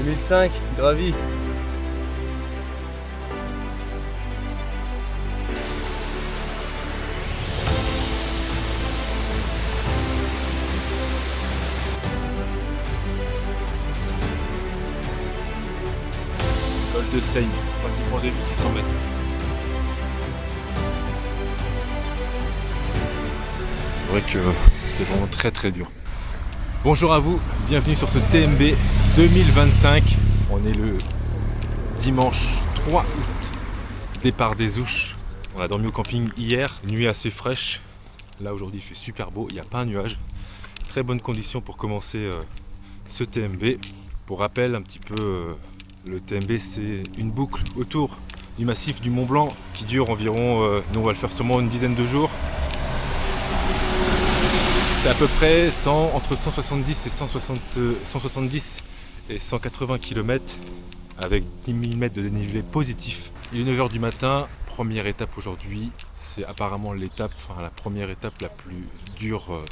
2005, gravi. Col de Seigne, pratiquement 2600 mètres. C'est vrai que c'était vraiment très dur. Bonjour à vous, bienvenue sur ce TMB 2025. On est le dimanche 3 août, départ des Ouches. On a dormi au camping hier, nuit assez fraîche. Là aujourd'hui il fait super beau, il n'y a pas un nuage. Très bonnes conditions pour commencer ce TMB. Pour rappel un petit peu, le TMB c'est une boucle autour du massif du Mont Blanc qui dure environ, nous on va le faire sûrement une dizaine de jours. C'est à peu près entre 170 et 170 et 180 km avec 10 000 mètres de dénivelé positif. Il est 9h du matin, première étape aujourd'hui, c'est apparemment la première étape la plus dure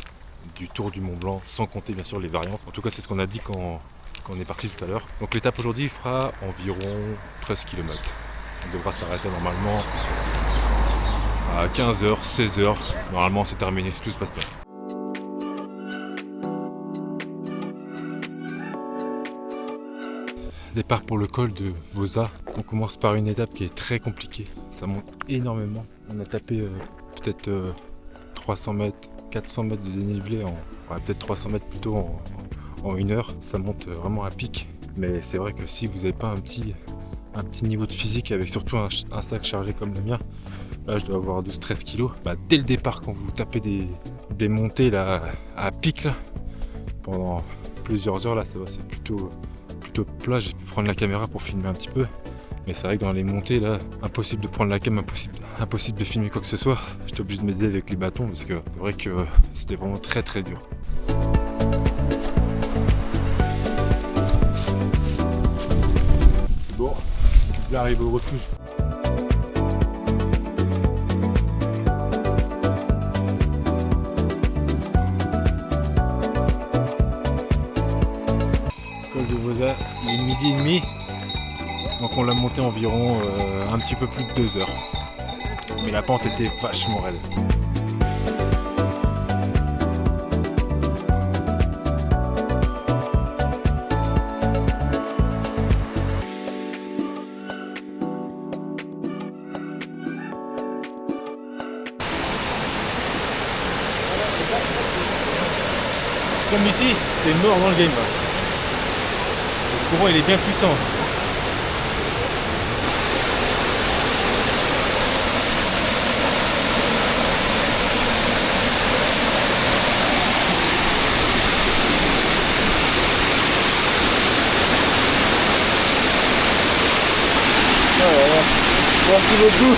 du Tour du Mont Blanc, sans compter bien sûr les variantes. En tout cas c'est ce qu'on a dit quand on est parti tout à l'heure. Donc l'étape aujourd'hui fera environ 13 km. On devra s'arrêter normalement à 15h, 16h. Normalement c'est terminé si tout se passe bien. Départ pour le col de Vosa. On commence par une étape qui est très compliquée. Ça monte énormément. On a tapé peut-être 300 mètres, 400 mètres de dénivelé, peut-être 300 mètres plutôt en une heure. Ça monte vraiment à pic. Mais c'est vrai que si vous n'avez pas un petit niveau de physique avec surtout un sac chargé comme le mien, là je dois avoir 12-13 kilos. Dès le départ, quand vous tapez des montées là, à pic là, pendant plusieurs heures, là ça va, c'est plutôt plat. J'ai pu prendre la caméra pour filmer un petit peu, mais c'est vrai que dans les montées là, impossible de prendre la cam, impossible de filmer quoi que ce soit. J'étais obligé de m'aider avec les bâtons parce que c'est vrai que c'était vraiment très dur. C'est bon, je vais arriver au refuge. Col de Vosa, il est midi et demi, donc on l'a monté environ un petit peu plus de 2 heures. Mais la pente était vachement raide. Comme ici, t'es mort dans le game. Le courant il est bien puissant. Merci beaucoup.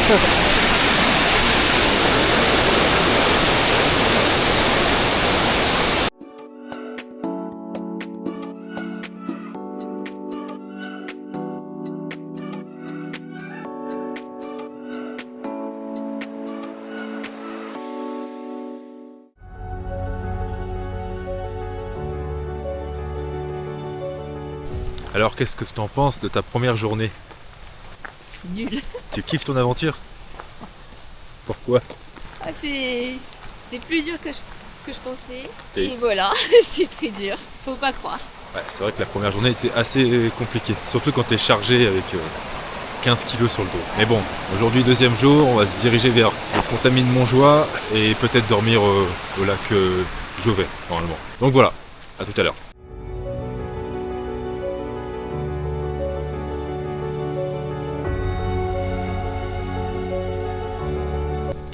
Alors qu'est-ce que tu en penses de ta première journée? C'est nul. Tu kiffes ton aventure? Pourquoi? C'est plus dur que ce que je pensais. Et Et voilà, c'est très dur. Faut pas croire. Ouais, c'est vrai que la première journée était assez compliquée, surtout quand tu es chargé avec 15 kilos sur le dos. Mais bon, aujourd'hui, deuxième jour, on va se diriger vers le Contamine Montjoie et peut-être dormir au lac Jovet, normalement. Donc voilà, à tout à l'heure.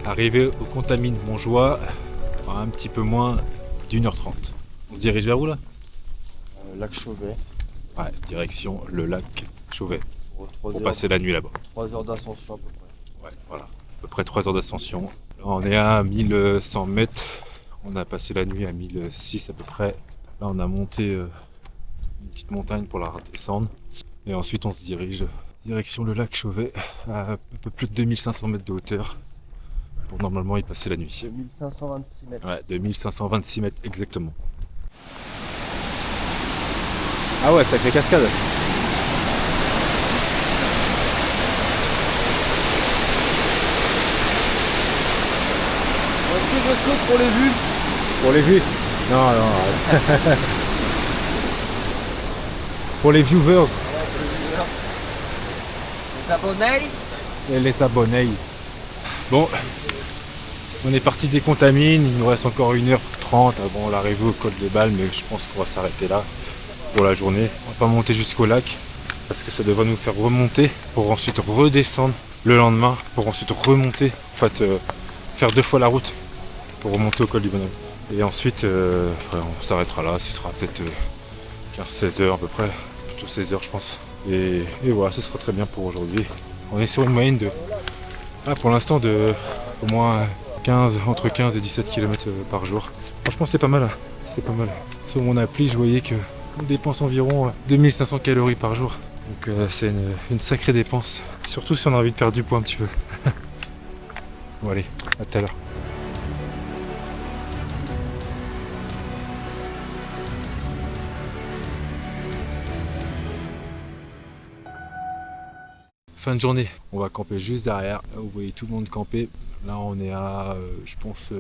Arrivé au Contamine Montjoie, un petit peu moins d'1h30. On se dirige vers où là? Lac Chauvet. Ouais, direction le lac Chauvet. Pour Pour passer la nuit là-bas. 3 heures d'ascension à peu près. Ouais, voilà. À peu près 3 heures d'ascension. Là, on est à 1100 mètres. On a passé la nuit à 1006 à peu près. Là, on a monté une petite montagne pour la redescendre. Et ensuite, on se dirige direction le lac Chauvet à un peu plus de 2500 mètres de hauteur pour normalement y passer la nuit. 2526 mètres. Ouais, 2526 mètres exactement. Ah ouais, sacrée cascade. peu chaud pour les vues. Pour les vues? Non, arrête. Pour les viewers Les abonnés. et les abonnés. Bon, on est parti des Contamines, il nous reste encore 1h30 avant l'arrivée au col des Balles, mais je pense qu'on va s'arrêter là pour la journée. On va pas monter jusqu'au lac parce que ça devrait nous faire remonter pour ensuite redescendre le lendemain, pour ensuite remonter, en fait faire 2 fois la route pour remonter au col du Bonhomme. Et ensuite on s'arrêtera là, ce sera peut-être 15-16 heures à peu près, plutôt 16 heures je pense. Et voilà, ce sera très bien pour aujourd'hui. On est sur une moyenne de, pour l'instant, de au moins entre 15 et 17 km par jour. Franchement c'est pas mal, hein. C'est pas mal. Sur mon appli je voyais que on dépense environ 2500 calories par jour. Donc c'est une sacrée dépense, surtout si on a envie de perdre du poids un petit peu. Bon allez, à tout à l'heure. Fin de journée, on va camper juste derrière. Là, vous voyez tout le monde camper. Là on est à, je pense,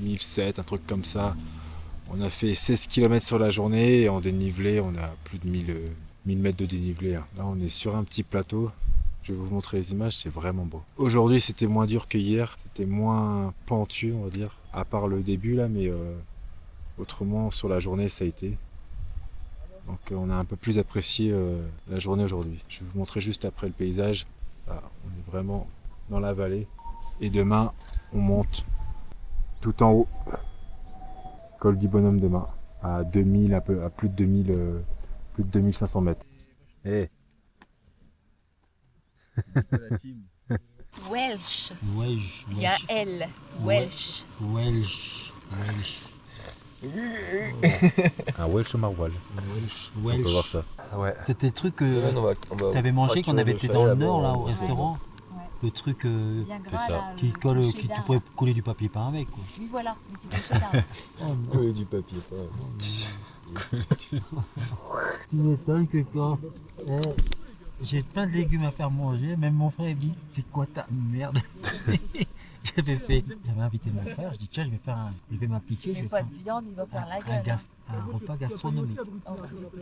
1007, un truc comme ça. On a fait 16 km sur la journée et en dénivelé, on a plus de 1000 mètres de dénivelé. Là on est sur un petit plateau. Je vais vous montrer les images, c'est vraiment beau. Aujourd'hui c'était moins dur que hier, c'était moins pentu on va dire, à part le début là, mais autrement sur la journée ça a été. Donc on a un peu plus apprécié la journée aujourd'hui. Je vais vous montrer juste après le paysage. Là, on est vraiment dans la vallée. Et demain, on monte tout en haut. Col du Bonhomme demain. À 2000, à plus de 2000, plus de 2500 mètres. Hey. Welsh. Welsh. Il y a L. Welsh. Welsh. Welsh. Un Welsh au maroilles. Welsh. Si on peut voir ça. Ah ouais. C'était le truc que On va t'avais mangé quand on avait été dans le nord là au restaurant. Ouais. Le truc Bien gras, ça. là, qui le colle, qui tu cheddar, pourrais là. coller du papier peint avec quoi. Oui, voilà. Mais c'est du cheddar. coller du papier. Tu m'étonnes que quand j'ai plein de légumes à faire manger, même mon frère il me dit c'est quoi ta merde. J'avais invité mon frère, je dis tiens je vais m'appliquer, je Mais vais pas faire de viande, il va faire la un, gueule. un repas gastronomique. Oh,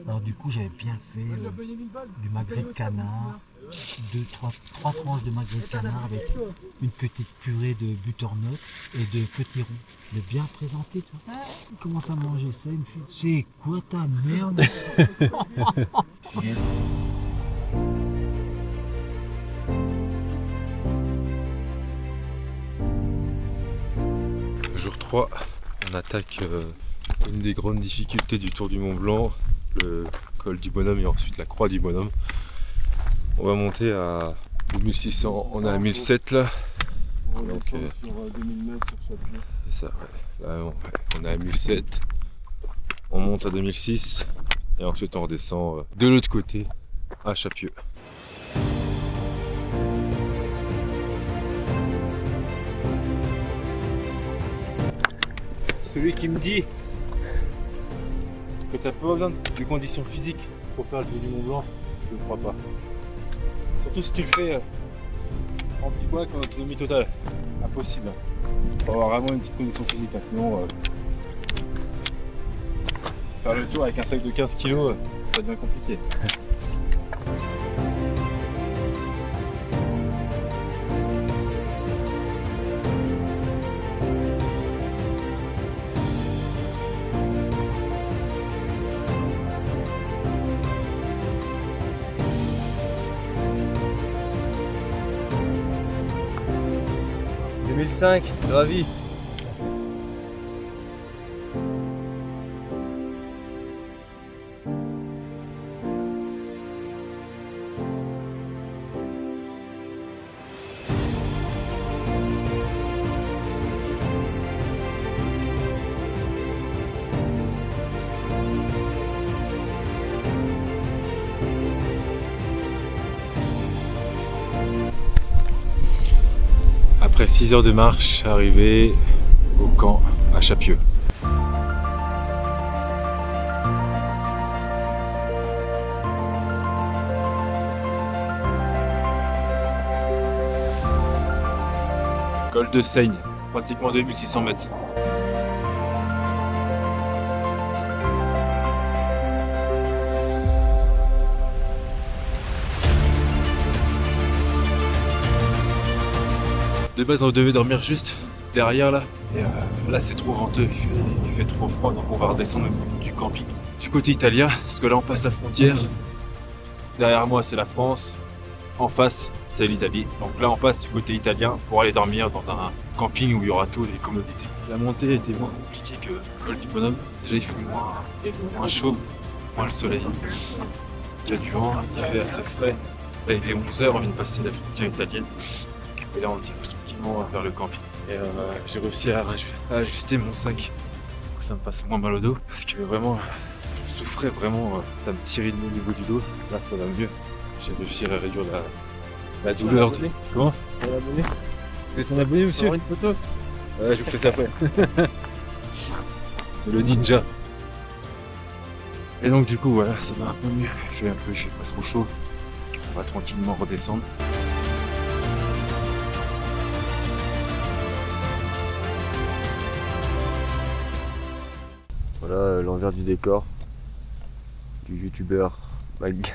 Alors du coup j'avais bien fait du magret de canard, trois tranches de magret de canard avec une petite purée de butternut et de petits ronds. Je l'ai bien présenté toi. Il commence à manger ça, il me fait c'est quoi ta merde. Jour 3, on attaque une des grandes difficultés du Tour du Mont Blanc, le col du Bonhomme et ensuite la croix du Bonhomme. On va monter à 2600, on est à 1007 là. Donc, sur 2000 mètres sur Chapuis. c'est ça, ouais. Là, on est à 1007, on monte à 2006 et ensuite on redescend de l'autre côté à Chapieux. Celui qui me dit que t'as pas besoin de conditions physiques pour faire le Tour du Mont Blanc, je ne crois pas. Surtout si tu le fais en bivouac en autonomie totale. Impossible. Il faut avoir vraiment une petite condition physique, hein. Sinon faire le tour avec un sac de 15 kg, ça devient compliqué. Gravi. Après 6 heures de marche, arrivé au camp à Chapieux. Col de Seigne. pratiquement 2600 mètres. De base, on devait dormir juste derrière là. Et là, c'est trop venteux, il fait trop froid, donc on va redescendre du camping. Du côté italien, parce que là, on passe la frontière. Derrière moi, c'est la France. En face, c'est l'Italie. Donc là, on passe du côté italien pour aller dormir dans un camping où il y aura toutes les commodités. La montée était moins compliquée que le col du Bonhomme. Déjà, il fait moins chaud, moins le soleil. Il y a du vent, il fait assez frais. Là, il est 11h, on vient de passer la frontière italienne. Et là, on tire tranquillement vers le camping. Et j'ai réussi à ajuster mon sac pour que ça me fasse moins mal au dos. Parce que vraiment, je souffrais vraiment, ça me tirait au niveau du dos. Là, ça va mieux. J'ai réussi à réduire la douleur. Comment? T'es un abonné? Vous êtes un abonné, monsieur? Prends une photo. Ouais, je vous fais ça après. C'est le ninja. Et donc, du coup, voilà, ça va un peu mieux. Je vais un peu, il fait pas trop chaud. On va tranquillement redescendre. Voilà l'envers du décor du youtubeur Mag.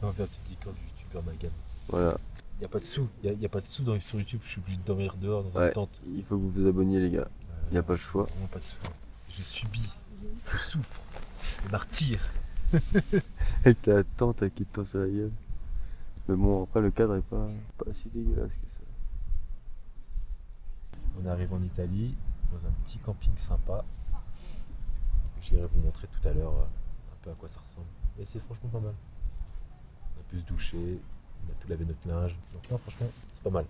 L'envers du décor du youtubeur Magam. Voilà, Il n'y a pas de sous. Il y a pas de sous sur YouTube. Je suis obligé de dormir dehors dans Ouais. une tente. il faut que vous vous abonniez les gars. Il n'y a pas le choix. Vraiment pas de sous. Je subis. Je souffre. Je martyr. Avec ta tante qui te tend à la gueule. Mais bon, après le cadre est pas si dégueulasse que ça. On arrive en Italie, dans un petit camping sympa. J'irai vous montrer tout à l'heure un peu à quoi ça ressemble. Et c'est franchement pas mal. On a pu se doucher, on a pu laver notre linge. Donc non, franchement, c'est pas mal.